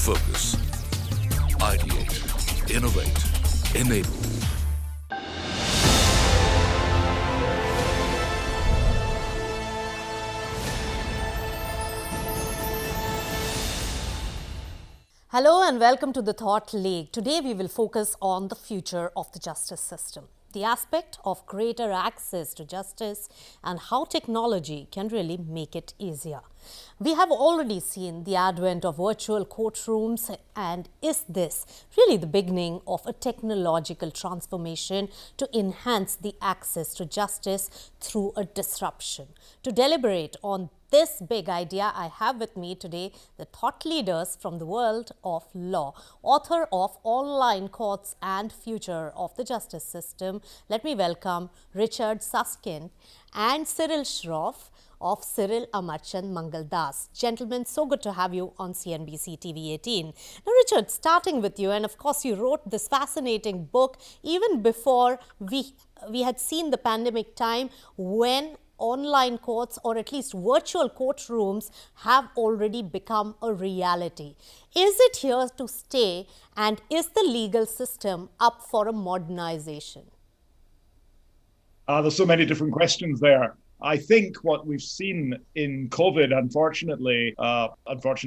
Focus. Ideate. Innovate. Enable. Hello and welcome to the Thought League. Today we will focus on the future of the justice system, the aspect of greater access to justice and how technology can really make it easier. We have already seen the advent of virtual courtrooms, and is this really the beginning of a technological transformation to enhance the access to justice through a disruption? To deliberate on this big idea, I have with me today the thought leaders from the world of law, author of Online Courts and Future of the Justice System. Let me welcome Richard Susskind and Cyril Shroff of Cyril Amarchand Mangaldas. Gentlemen, so good to have you on CNBC-TV18. Now, Richard, starting with you, and of course you wrote this fascinating book even before we had seen the pandemic time, when online courts, or at least virtual courtrooms, have already become a reality. Is it here to stay, and is the legal system up for a modernization? There's so many different questions there. I think what we've seen in COVID, unfortunately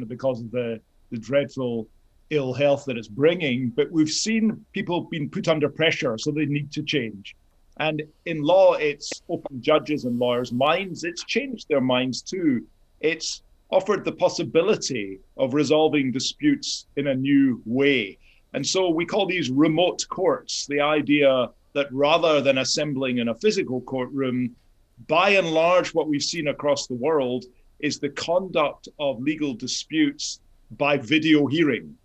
because of the dreadful ill health that it's bringing, but we've seen people being put under pressure, so they need to change. And in law, it's opened judges and lawyers' minds. It's changed their minds too. It's offered the possibility of resolving disputes in a new way. And so we call these remote courts, the idea that rather than assembling in a physical courtroom, by and large, what we've seen across the world is the conduct of legal disputes by video hearing.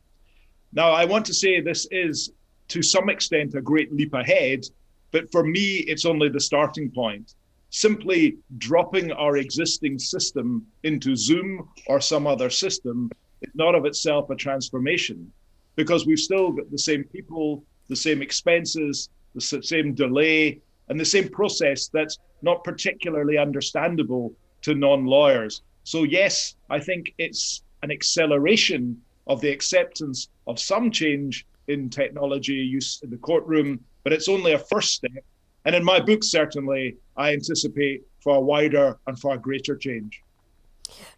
Now, I want to say this is, to some extent, a great leap ahead. But for me, it's only the starting point. Simply dropping our existing system into Zoom or some other system is not of itself a transformation, because we've still got the same people, the same expenses, the same delay, and the same process that's not particularly understandable to non-lawyers. So yes, I think it's an acceleration of the acceptance of some change in technology use in the courtroom, but it's only a first step. And in my book, certainly, I anticipate far wider and far greater change.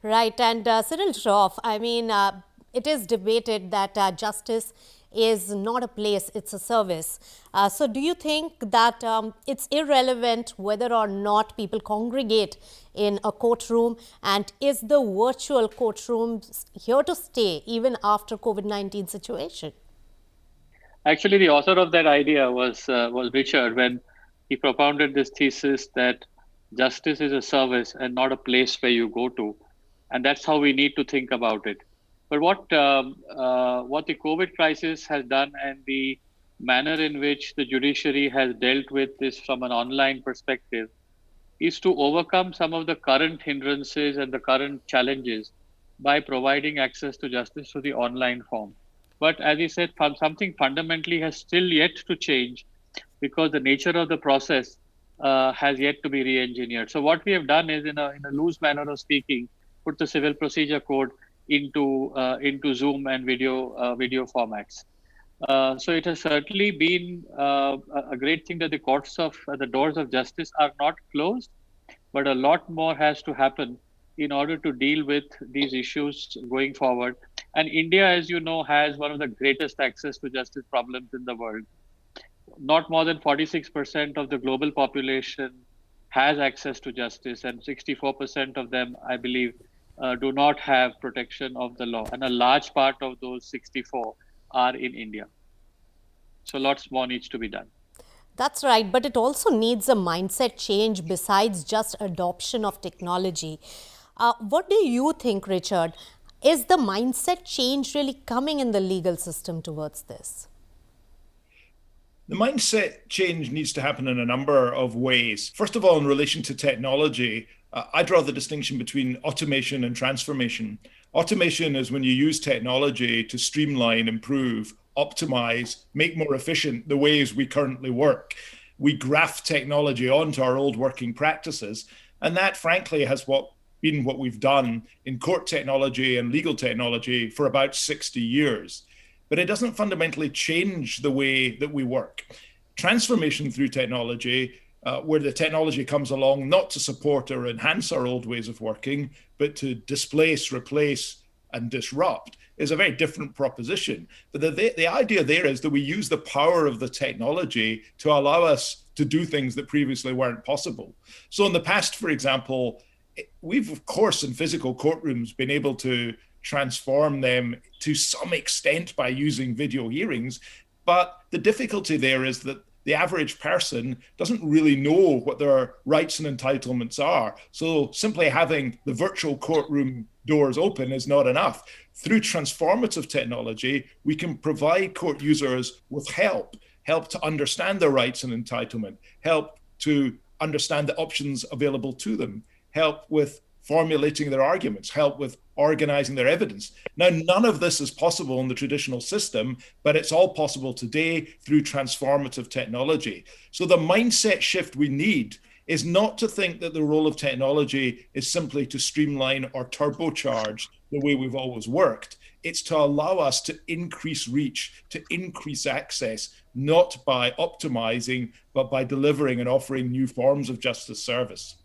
Right. And Cyril Shroff, I mean, it is debated that justice is not a place, it's a service. So do you think that it's irrelevant whether or not people congregate in a courtroom? And is the virtual courtroom here to stay even after COVID-19 situation? Actually, the author of that idea was Richard, when he propounded this thesis that justice is a service and not a place where you go to. And that's how we need to think about it. But what the COVID crisis has done, and the manner in which the judiciary has dealt with this from an online perspective, is to overcome some of the current hindrances and the current challenges by providing access to justice through the online form. But as you said, something fundamentally has still yet to change, because the nature of the process has yet to be re-engineered. So what we have done is, in a loose manner of speaking, put the Civil Procedure Code into Zoom and video formats. So it has certainly been a great thing that the doors of justice are not closed, but a lot more has to happen in order to deal with these issues going forward. And India, as you know, has one of the greatest access to justice problems in the world. Not more than 46% of the global population has access to justice, and 64% of them, I believe, do not have protection of the law. And a large part of those 64 are in India. So lots more needs to be done. That's right. But it also needs a mindset change besides just adoption of technology. What do you think, Richard? Is the mindset change really coming in the legal system towards this? The mindset change needs to happen in a number of ways. First of all, in relation to technology, I draw the distinction between automation and transformation. Automation is when you use technology to streamline, improve, optimize, make more efficient the ways we currently work. We graft technology onto our old working practices, and that, frankly, has what been what we've done in court technology and legal technology for about 60 years. But it doesn't fundamentally change the way that we work. Transformation through technology, where the technology comes along not to support or enhance our old ways of working, but to displace, replace, and disrupt, is a very different proposition. But the idea there is that we use the power of the technology to allow us to do things that previously weren't possible. So in the past, for example, we've, of course, in physical courtrooms been able to transform them to some extent by using video hearings. But the difficulty there is that the average person doesn't really know what their rights and entitlements are. So simply having the virtual courtroom doors open is not enough. Through transformative technology, we can provide court users with help to understand their rights and entitlement, help to understand the options available to them, help with formulating their arguments, help with organizing their evidence. Now, none of this is possible in the traditional system, but it's all possible today through transformative technology. So the mindset shift we need is not to think that the role of technology is simply to streamline or turbocharge the way we've always worked. It's to allow us to increase reach, to increase access, not by optimizing, but by delivering and offering new forms of justice service.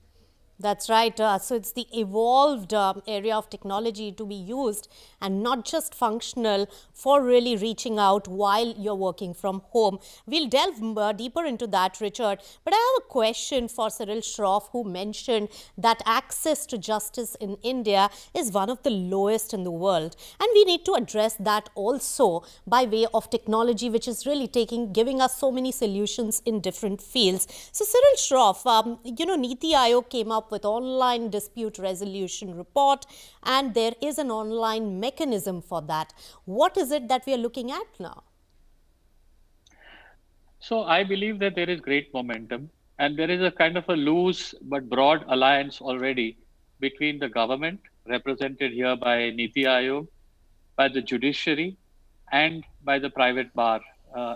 That's right. So it's the evolved area of technology to be used and not just functional for really reaching out while you're working from home. We'll delve deeper into that, Richard. But I have a question for Cyril Shroff, who mentioned that access to justice in India is one of the lowest in the world. And we need to address that also by way of technology, which is really giving us so many solutions in different fields. So Cyril Shroff, Niti Aayog came up with online dispute resolution report, and there is an online mechanism for that. What is it that we are looking at now? So I believe that there is great momentum, and there is a kind of a loose but broad alliance already between the government, represented here by Niti Aayog, by the judiciary, and by the private bar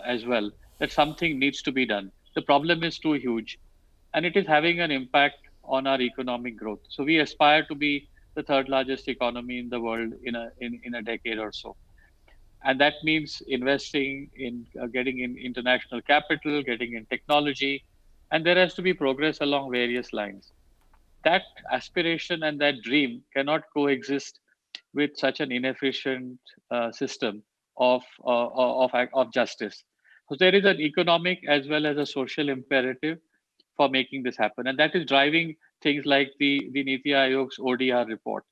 as well, that something needs to be done. The problem is too huge, and it is having an impact on our economic growth. So we aspire to be the third largest economy in the world in a decade or so. And that means investing in getting in international capital, getting in technology, and there has to be progress along various lines. That aspiration and that dream cannot coexist with such an inefficient system of justice. So there is an economic as well as a social imperative for making this happen. And that is driving things like the Niti Aayog's ODR report.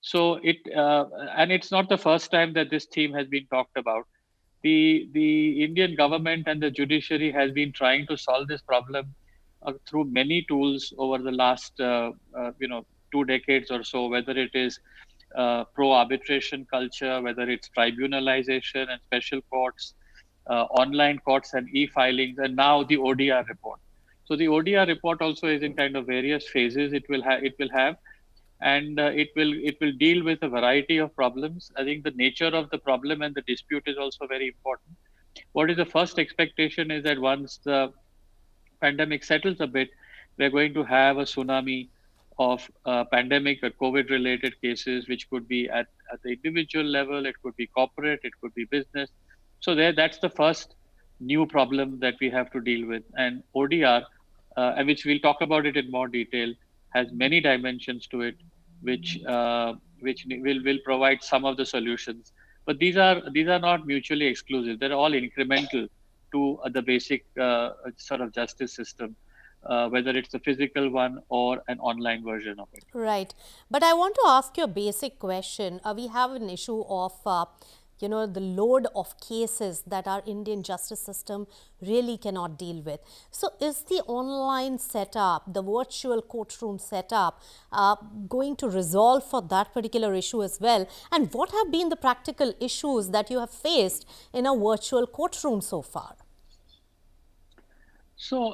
So and it's not the first time that this theme has been talked about. The Indian government and the judiciary has been trying to solve this problem through many tools over the last 2 decades or so, whether it is pro-arbitration culture, whether it's tribunalization and special courts, online courts and e-filings, and now the ODR report. So the ODR report also is in kind of various phases. It will have, and it will deal with a variety of problems. I think the nature of the problem and the dispute is also very important. What is the first expectation is that once the pandemic settles a bit, we're going to have a tsunami of pandemic or COVID-related cases, which could be at the individual level, it could be corporate, it could be business. So that's the first new problem that we have to deal with. And ODR, which we'll talk about it in more detail, has many dimensions to it, which will provide some of the solutions. But these are not mutually exclusive. They're all incremental to the basic sort of justice system, whether it's the physical one or an online version of it. Right. But I want to ask you a basic question. We have an issue of the load of cases that our Indian justice system really cannot deal with. So is the online setup, the virtual courtroom setup, going to resolve for that particular issue as well? And what have been the practical issues that you have faced in a virtual courtroom so far? So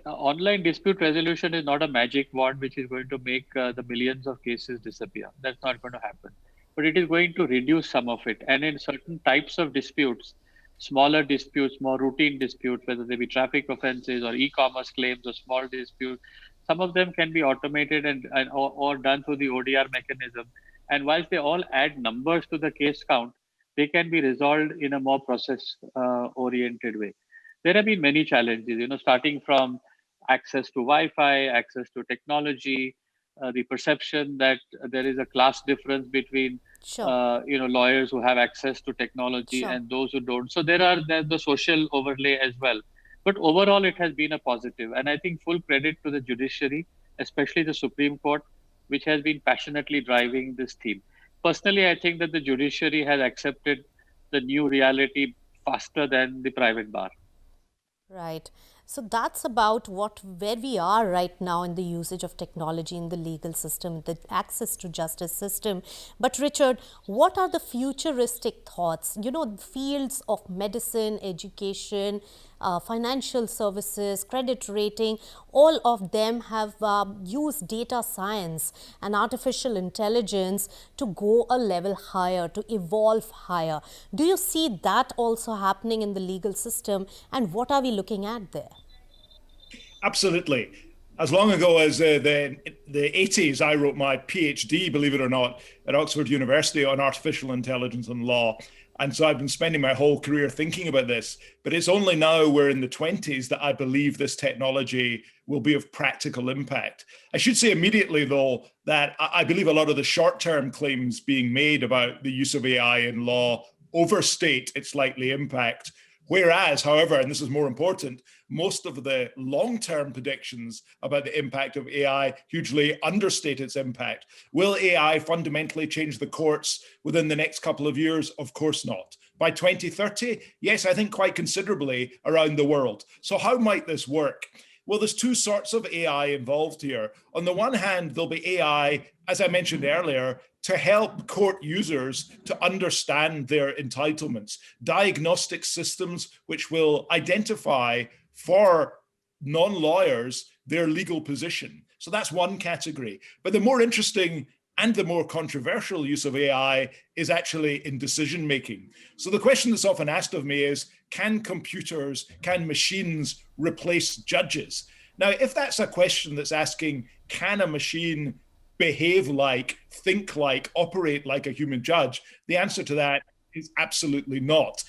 online dispute resolution is not a magic wand which is going to make the millions of cases disappear. That's not going to happen. But it is going to reduce some of it. And in certain types of disputes, smaller disputes, more routine disputes, whether they be traffic offenses or e-commerce claims or small disputes, Some of them can be automated or done through the ODR mechanism. And whilst they all add numbers to the case count, they can be resolved in a more process oriented way. There have been many challenges, starting from access to Wi-Fi, access to technology, the perception that there is a class difference between Sure, lawyers who have access to technology sure. and those who don't. So there's the social overlay as well. But overall, it has been a positive, and I think full credit to the judiciary, especially the Supreme Court, which has been passionately driving this theme. Personally, I think that the judiciary has accepted the new reality faster than the private bar. Right. So that's about where we are right now in the usage of technology in the legal system, the access to justice system. But Richard, what are the futuristic thoughts? Fields of medicine, education, financial services, credit rating, all of them have used data science and artificial intelligence to go a level higher, to evolve higher. Do you see that also happening in the legal system, and what are we looking at there? Absolutely. As long ago as the 80s, I wrote my PhD, believe it or not, at Oxford University on artificial intelligence and law. And so I've been spending my whole career thinking about this. But it's only now we're in the 20s that I believe this technology will be of practical impact. I should say immediately, though, that I believe a lot of the short-term claims being made about the use of AI in law overstate its likely impact. Whereas, however, and this is more important, most of the long-term predictions about the impact of AI hugely understate its impact. Will AI fundamentally change the courts within the next couple of years? Of course not. By 2030, yes, I think quite considerably around the world. So how might this work? Well, there's two sorts of AI involved here. On the one hand, there'll be AI, as I mentioned earlier, to help court users to understand their entitlements, diagnostic systems which will identify for non-lawyers their legal position. So that's one category. But the more interesting and the more controversial use of AI is actually in decision making. So the question that's often asked of me is, can machines replace judges? Now, if that's a question that's asking, can a machine behave like, think like, operate like a human judge? The answer to that is absolutely not.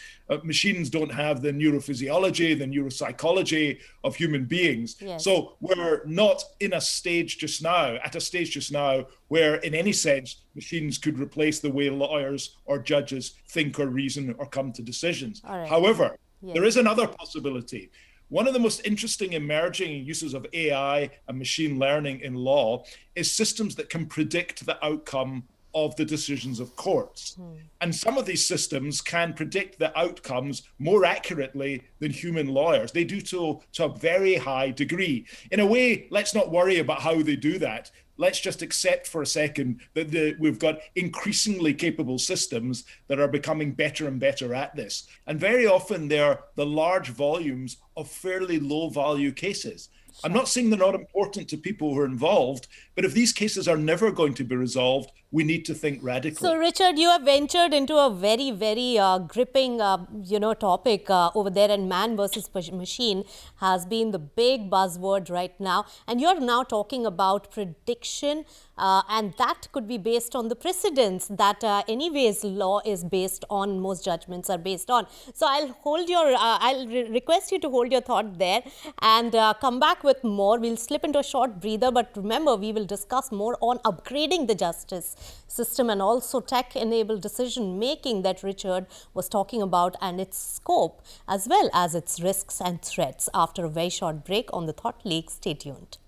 Machines don't have the neurophysiology, the neuropsychology of human beings. Yes. So we're not at a stage just now where in any sense machines could replace the way lawyers or judges think or reason or come to decisions. All right. However, Yes. there is another possibility. One of the most interesting emerging uses of AI and machine learning in law is systems that can predict the outcome of the decisions of courts. And some of these systems can predict the outcomes more accurately than human lawyers. They do so to a very high degree. In a way, let's not worry about how they do that. Let's just accept for a second that we've got increasingly capable systems that are becoming better and better at this. And very often they're the large volumes of fairly low value cases. I'm not saying they're not important to people who are involved, but if these cases are never going to be resolved, we need to think radically. So, Richard, you have ventured into a very, very gripping, topic over there, and man versus machine has been the big buzzword right now. And you're now talking about prediction, and that could be based on the precedents that, anyways, law is based on. Most judgments are based on. So, I'll request you to hold your thought there and come back with more. We'll slip into a short breather, but remember, we will discuss more on upgrading the justice system and also tech-enabled decision-making that Richard was talking about, and its scope as well as its risks and threats. After a very short break on the Thought League, stay tuned.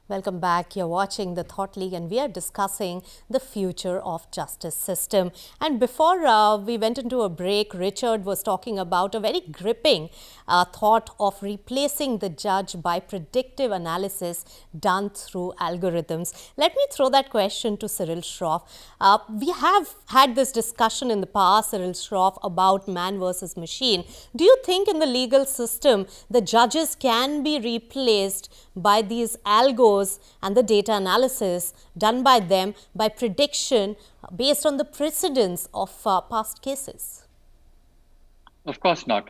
Welcome back. You're watching the Thought League and we are discussing the future of justice system. And before we went into a break, Richard was talking about a very gripping thought of replacing the judge by predictive analysis done through algorithms. Let me throw that question to Cyril Shroff. We have had this discussion in the past, Cyril Shroff, about man versus machine. Do you think in the legal system the judges can be replaced by these algos scenarios and the data analysis done by them by prediction based on the precedents of past cases? Of course not.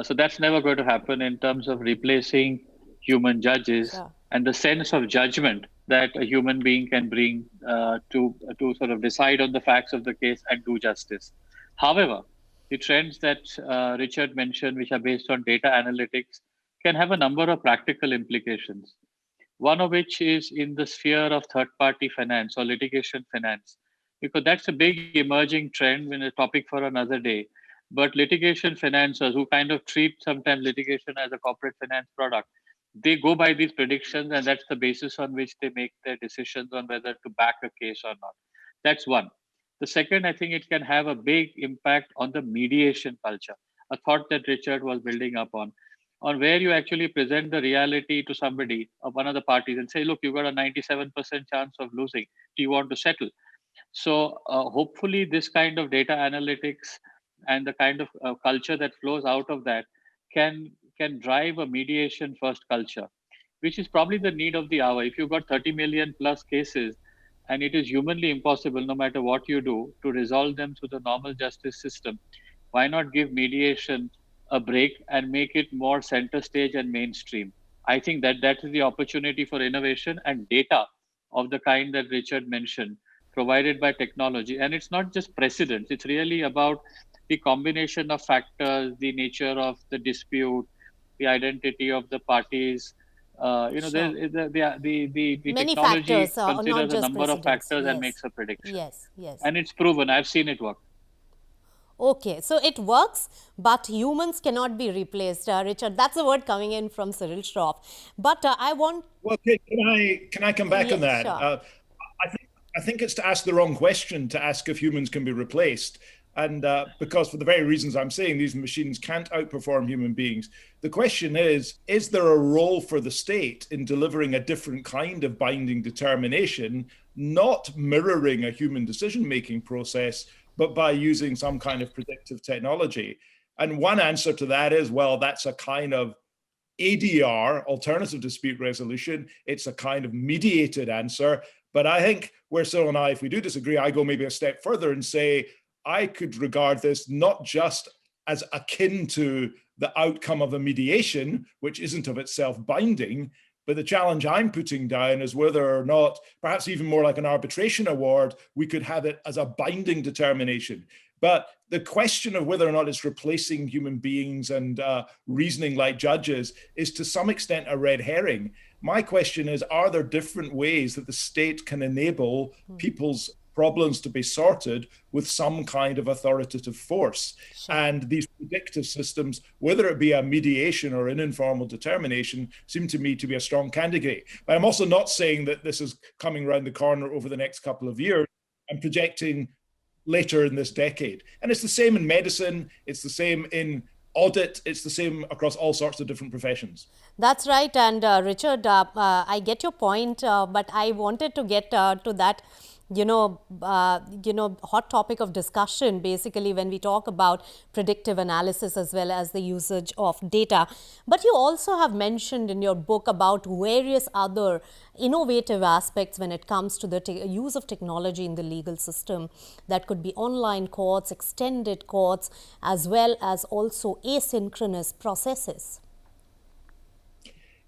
So that's never going to happen in terms of replacing human judges Sure. and the sense of judgment that a human being can bring to sort of decide on the facts of the case and do justice. However, the trends that Richard mentioned, which are based on data analytics, can have a number of practical implications. One of which is in the sphere of third-party finance or litigation finance, because that's a big emerging trend and a topic for another day. But litigation financiers who kind of treat sometimes litigation as a corporate finance product, they go by these predictions, and that's the basis on which they make their decisions on whether to back a case or not. That's one. The second, I think it can have a big impact on the mediation culture, a thought that Richard was building up on where you actually present the reality to somebody of one of the parties and say, look, you've got a 97% chance of losing. Do you want to settle? So hopefully this kind of data analytics and the kind of culture that flows out of that can drive a mediation first culture, which is probably the need of the hour. If you've got 30 million plus cases and it is humanly impossible, no matter what you do, to resolve them through the normal justice system, why not give mediation a break and make it more center stage and mainstream? I think that is the opportunity for innovation and data of the kind that Richard mentioned, provided by technology. And it's not just precedents, it's really about the combination of factors, the nature of the dispute, the identity of the parties. Sure. The Many technology factors, not considers a just number of precedents. factors and Yes. makes a prediction. Yes, yes. And it's proven. I've seen it work. Okay, so it works, but humans cannot be replaced. Richard, that's a word coming in from Cyril Shroff. But I want... Well, can I come back on that? Sure. I think it's to ask the wrong question to ask if humans can be replaced. And because for the very reasons I'm saying, these machines can't outperform human beings. The question is there a role for the state in delivering a different kind of binding determination, not mirroring a human decision-making process, but by using some kind of predictive technology? And one answer to that is, well, that's a kind of ADR, alternative dispute resolution. It's a kind of mediated answer. But I think where Cyril and I, if we do disagree, I go maybe a step further and say, I could regard this not just as akin to the outcome of a mediation, which isn't of itself binding, but the challenge I'm putting down is whether or not, perhaps even more like an arbitration award, we could have it as a binding determination. But the question of whether or not it's replacing human beings and reasoning like judges is to some extent a red herring. My question is, are there different ways that the state can enable people's problems to be sorted with some kind of authoritative force? Sure. And these predictive systems, whether it be a mediation or an informal determination, seem to me to be a strong candidate. But I'm also not saying that this is coming around the corner over the next couple of years. I'm projecting later in this decade. And it's the same in medicine, it's the same in audit, it's the same across all sorts of different professions. That's right. And Richard, I get your point, but I wanted to get to that hot topic of discussion, basically, when we talk about predictive analysis as well as the usage of data. But you also have mentioned in your book about various other innovative aspects when it comes to the use of technology in the legal system. That could be online courts, extended courts, as well as also asynchronous processes.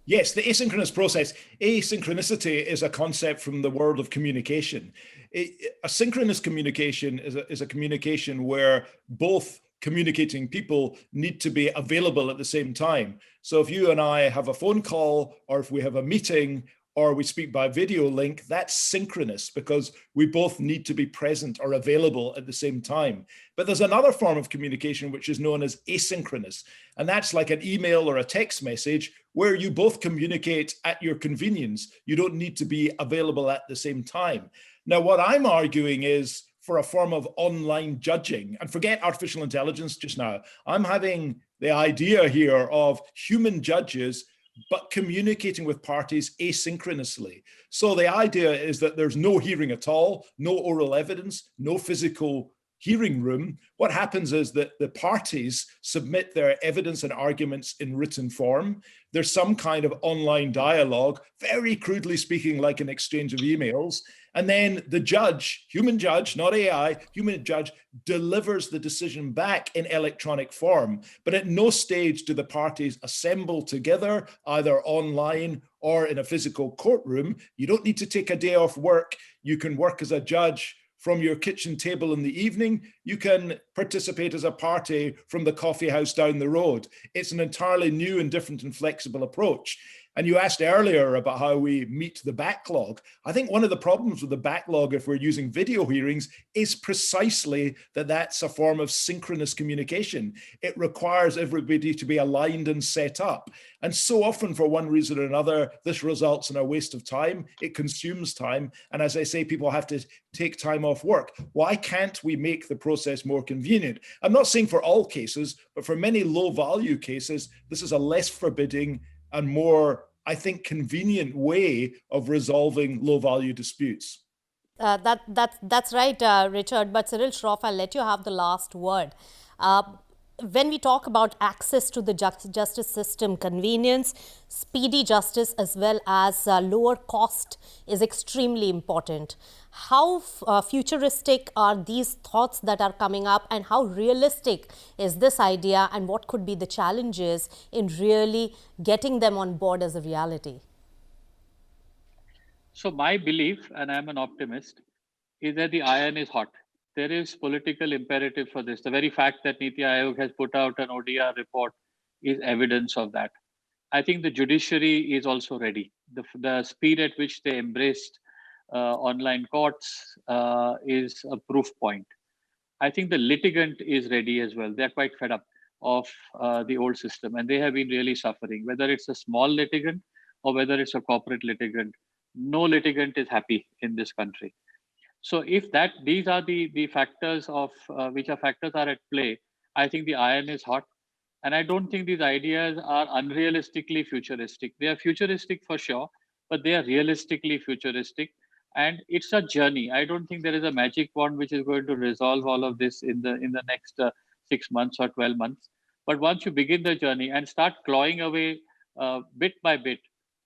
Yes, the asynchronous process. Asynchronicity is a concept from the world of communication. A synchronous communication is a communication where both communicating people need to be available at the same time. So if you and I have a phone call, or if we have a meeting, or we speak by video link, that's synchronous because we both need to be present or available at the same time. But there's another form of communication which is known as asynchronous. And that's like an email or a text message where you both communicate at your convenience. You don't need to be available at the same time. Now, what I'm arguing is for a form of online judging, and forget artificial intelligence just now. I'm having the idea here of human judges but communicating with parties asynchronously. So the idea is that there's no hearing at all, no oral evidence, no physical hearing room, what happens is that the parties submit their evidence and arguments in written form. There's some kind of online dialogue, very crudely speaking, like an exchange of emails. And then the judge, human judge, not AI, human judge, delivers the decision back in electronic form. But at no stage do the parties assemble together, either online or in a physical courtroom. You don't need to take a day off work. You can work as a judge from your kitchen table in the evening. You can participate as a party from the coffee house down the road. It's an entirely new and different and flexible approach. And you asked earlier about how we meet the backlog. I think one of the problems with the backlog, if we're using video hearings, is precisely that that's a form of synchronous communication. It requires everybody to be aligned and set up. And so often, for one reason or another, this results in a waste of time. It consumes time. And as I say, people have to take time off work. Why can't we make the process more convenient? I'm not saying for all cases, but for many low value cases, this is a less forbidding and more, I think, convenient way of resolving low-value disputes. That's right, Richard. But Cyril Shroff, I'll let you have the last word. When we talk about access to the justice system, convenience, speedy justice, as well as lower cost is extremely important. How futuristic are these thoughts that are coming up, and how realistic is this idea, and what could be the challenges in really getting them on board as a reality? So my belief, and I'm an optimist, is that the iron is hot. There is political imperative for this. The very fact that Niti Aayog has put out an ODR report is evidence of that. I think the judiciary is also ready. The speed at which they embraced online courts is a proof point. I think the litigant is ready as well. They're quite fed up of the old system, and they have been really suffering. Whether it's a small litigant or whether it's a corporate litigant, no litigant is happy in this country. So if these are the factors of which are factors are at play, I think the iron is hot. And I don't think these ideas are unrealistically futuristic. They are futuristic for sure, but they are realistically futuristic. And it's a journey. I don't think there is a magic wand which is going to resolve all of this in the next 6 months or 12 months. But once you begin the journey and start clawing away bit by bit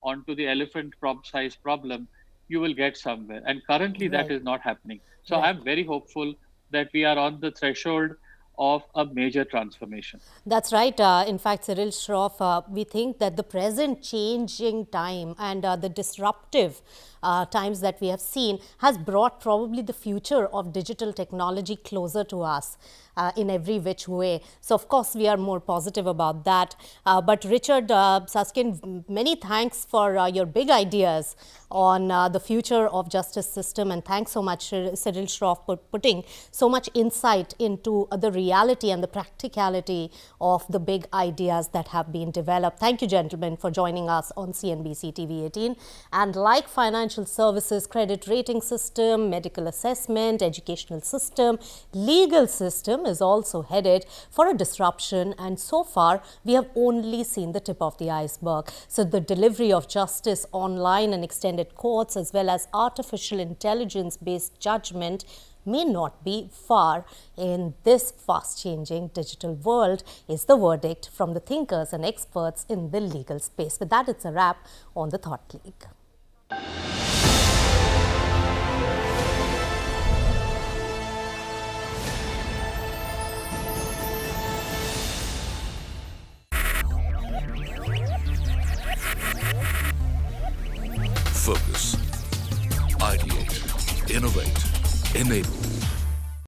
onto the elephant-sized problem, you will get somewhere. And currently that is not happening. So I'm very hopeful that we are on the threshold of a major transformation. That's right. In fact, Cyril Shroff, we think that the present changing time and the disruptive times that we have seen has brought probably the future of digital technology closer to us in every which way. So, of course, we are more positive about that. But Richard Susskind, many thanks for your big ideas on the future of justice system. And thanks so much, Cyril Shroff, for putting so much insight into the reality and the practicality of the big ideas that have been developed. Thank you, gentlemen, for joining us on CNBC TV18. And like financial services, credit rating system, medical assessment, educational system, legal system is also headed for a disruption, and so far we have only seen the tip of the iceberg. So the delivery of justice online and extended courts, as well as artificial intelligence-based judgment, may not be far in this fast-changing digital world, is the verdict from the thinkers and experts in the legal space. With that, it's a wrap on the Thought League. Focus. Ideate. Innovate. Enable.